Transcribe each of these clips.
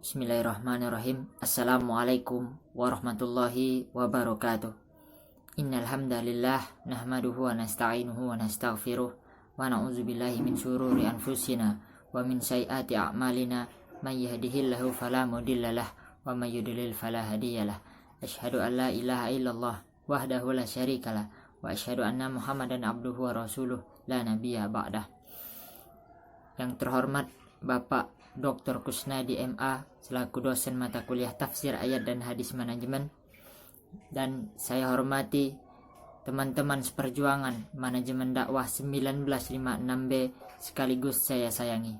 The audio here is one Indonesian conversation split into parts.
Bismillahirrahmanirrahim. Assalamualaikum warahmatullahi wabarakatuh. Innal hamdalillah nahmaduhu wa nasta'inuhu wa nastaghfiruh wa na'udzubillahi min syururi anfusina wa min sayyiati a'malina may yahdihillahu fala mudhillalah wa may yudlil fala hadiyalah. Asyhadu an la ilaha illallah wahdahu la syarikalah wa asyhadu anna Muhammadan abduhu wa rasuluh la nabiyya ba'dah. Yang terhormat Bapak Dr. Kusnadi MA selaku dosen mata kuliah tafsir ayat dan hadis manajemen, dan saya hormati teman-teman seperjuangan manajemen dakwah 1956B sekaligus saya sayangi.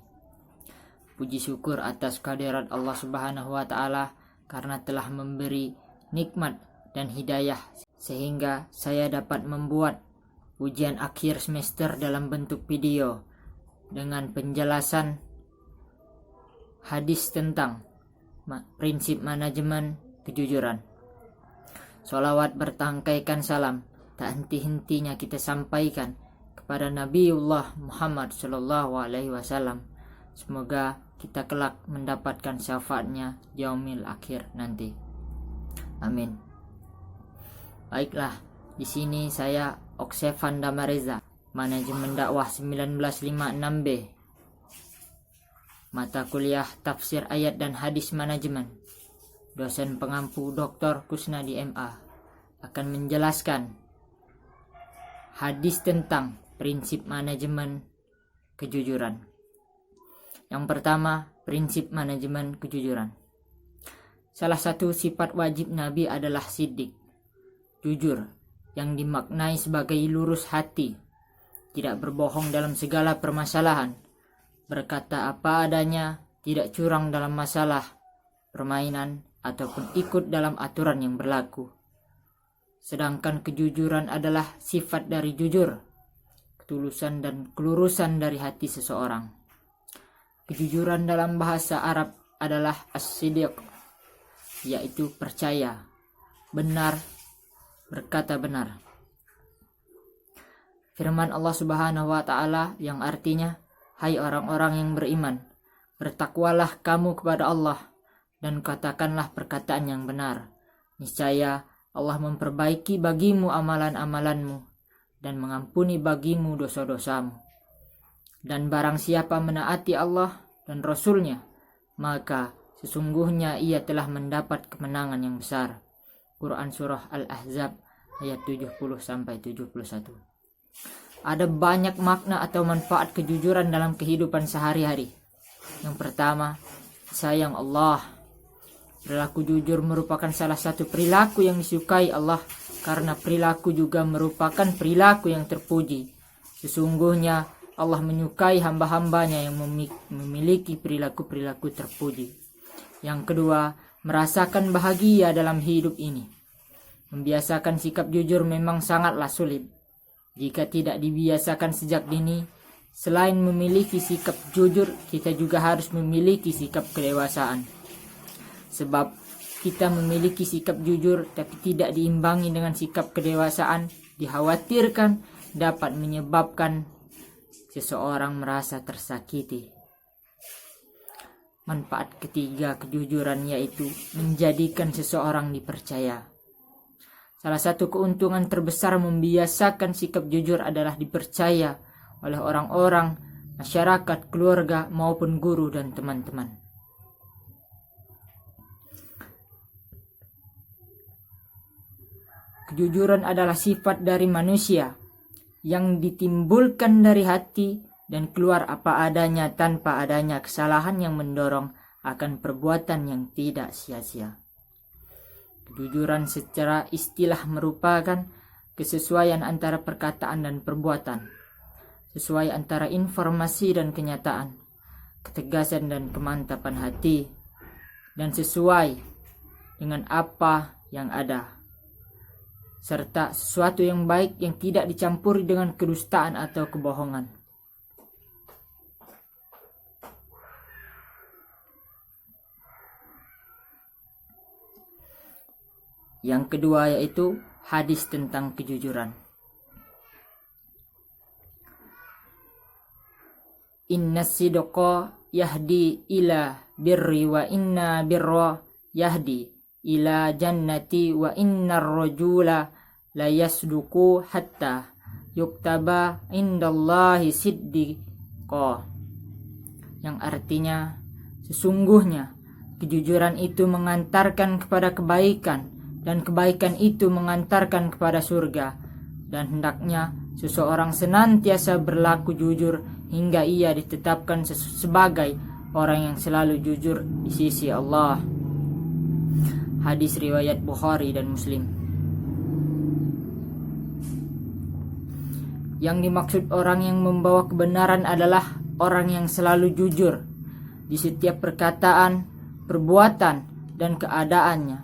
Puji syukur atas kehadirat Allah Subhanahu wa taala karena telah memberi nikmat dan hidayah sehingga saya dapat membuat ujian akhir semester dalam bentuk video dengan penjelasan hadis tentang prinsip manajemen kejujuran. Sholawat bertangkaikan salam tak henti-hentinya kita sampaikan kepada Nabiullah Muhammad Sallallahu Alaihi Wasallam. Semoga kita kelak mendapatkan syafaatnya yaumil akhir nanti. Amin. Baiklah, di sini saya Oksefan Damareza, manajemen dakwah 1956B. Mata kuliah tafsir ayat dan hadis manajemen. Dosen pengampu Dr. Kusnadi MA akan menjelaskan hadis tentang prinsip manajemen kejujuran. Yang pertama, prinsip manajemen kejujuran. Salah satu sifat wajib Nabi adalah siddiq, jujur, yang dimaknai sebagai lurus hati, tidak berbohong dalam segala permasalahan, berkata apa adanya, tidak curang dalam masalah, permainan, ataupun ikut dalam aturan yang berlaku. Sedangkan kejujuran adalah sifat dari jujur, ketulusan dan kelurusan dari hati seseorang. Kejujuran dalam bahasa Arab adalah as-siddiq, yaitu percaya, benar, berkata benar. Firman Allah Subhanahu wa taala yang artinya, hai orang-orang yang beriman, bertakwalah kamu kepada Allah dan katakanlah perkataan yang benar. Niscaya Allah memperbaiki bagimu amalan-amalanmu dan mengampuni bagimu dosa-dosamu. Dan barang siapa menaati Allah dan Rasul-Nya, maka sesungguhnya ia telah mendapat kemenangan yang besar. Quran Surah Al-Ahzab ayat 70-71. Ada banyak makna atau manfaat kejujuran dalam kehidupan sehari-hari. Yang pertama, sayang Allah. Perilaku jujur merupakan salah satu perilaku yang disukai Allah karena perilaku juga merupakan perilaku yang terpuji. Sesungguhnya Allah menyukai hamba-hambanya yang memiliki perilaku-perilaku terpuji. Yang kedua, merasakan bahagia dalam hidup ini. Membiasakan sikap jujur memang sangatlah sulit. Jika tidak dibiasakan sejak dini, selain memiliki sikap jujur, kita juga harus memiliki sikap kedewasaan. Sebab kita memiliki sikap jujur tapi tidak diimbangi dengan sikap kedewasaan, dikhawatirkan dapat menyebabkan seseorang merasa tersakiti. Manfaat ketiga kejujuran yaitu menjadikan seseorang dipercaya. Salah satu keuntungan terbesar membiasakan sikap jujur adalah dipercaya oleh orang-orang, masyarakat, keluarga, maupun guru dan teman-teman. Kejujuran adalah sifat dari manusia yang ditimbulkan dari hati dan keluar apa adanya tanpa adanya kesalahan yang mendorong akan perbuatan yang tidak sia-sia. Kejujuran secara istilah merupakan kesesuaian antara perkataan dan perbuatan, sesuai antara informasi dan kenyataan, ketegasan dan kemantapan hati, dan sesuai dengan apa yang ada, serta sesuatu yang baik yang tidak dicampuri dengan kedustaan atau kebohongan. Yang kedua yaitu hadis tentang kejujuran. Inna sidqa yahdi ila birri wa inna birra yahdi ila jannati wa innar rajula la yasduku hatta yuktaba indallahi siddiqa, yang artinya sesungguhnya kejujuran itu mengantarkan kepada kebaikan dan kebaikan itu mengantarkan kepada surga, dan hendaknya seseorang senantiasa berlaku jujur hingga ia ditetapkan sebagai orang yang selalu jujur di sisi Allah. Hadis riwayat Bukhari dan Muslim. Yang dimaksud orang yang membawa kebenaran adalah orang yang selalu jujur di setiap perkataan, perbuatan, dan keadaannya.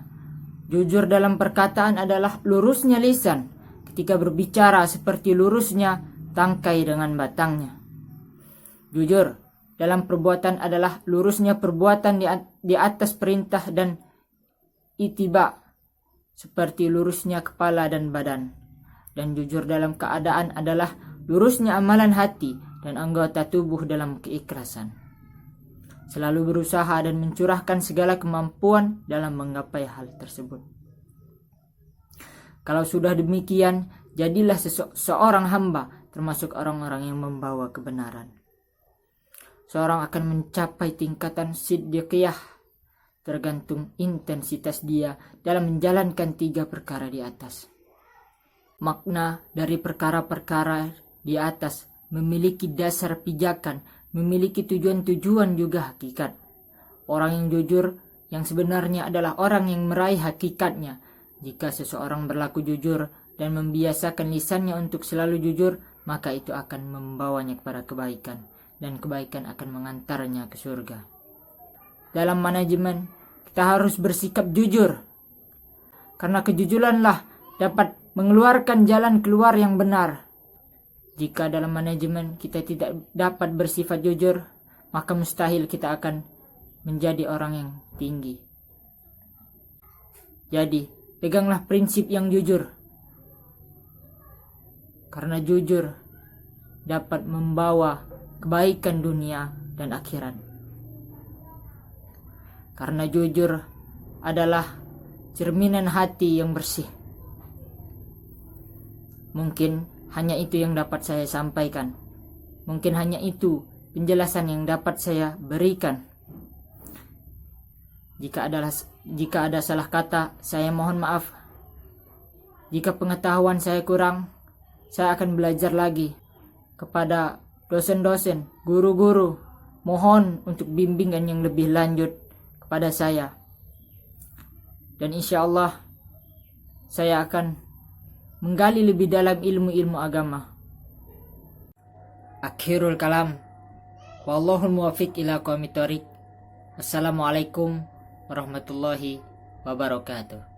Jujur dalam perkataan adalah lurusnya lisan ketika berbicara seperti lurusnya tangkai dengan batangnya. Jujur dalam perbuatan adalah lurusnya perbuatan di atas perintah dan ittiba seperti lurusnya kepala dan badan. Dan jujur dalam keadaan adalah lurusnya amalan hati dan anggota tubuh dalam keikhlasan. Selalu berusaha dan mencurahkan segala kemampuan dalam menggapai hal tersebut. Kalau sudah demikian, jadilah seorang hamba termasuk orang-orang yang membawa kebenaran. Seorang akan mencapai tingkatan siddiqiyah tergantung intensitas dia dalam menjalankan 3 perkara di atas. Makna dari perkara-perkara di atas memiliki dasar pijakan, memiliki tujuan-tujuan juga hakikat. Orang yang jujur yang sebenarnya adalah orang yang meraih hakikatnya. Jika seseorang berlaku jujur dan membiasakan lisannya untuk selalu jujur, maka itu akan membawanya kepada kebaikan, dan kebaikan akan mengantarnya ke surga. Dalam manajemen, kita harus bersikap jujur, karena kejujuranlah dapat mengeluarkan jalan keluar yang benar. Jika dalam manajemen kita tidak dapat bersifat jujur, maka mustahil kita akan menjadi orang yang tinggi. Jadi, peganglah prinsip yang jujur. Karena jujur dapat membawa kebaikan dunia dan akhirat. Karena jujur adalah cerminan hati yang bersih. Mungkin hanya itu yang dapat saya sampaikan. Mungkin hanya itu penjelasan yang dapat saya berikan. Jika ada salah kata, saya mohon maaf. Jika pengetahuan saya kurang, saya akan belajar lagi. Kepada dosen-dosen, guru-guru, mohon untuk bimbingan yang lebih lanjut kepada saya. Dan insya Allah, saya akan menggali lebih dalam ilmu-ilmu agama. Akhirul kalam. Wallahul muwaffiq ila aqwamit thoriq. Wassalamualaikum warahmatullahi wabarakatuh.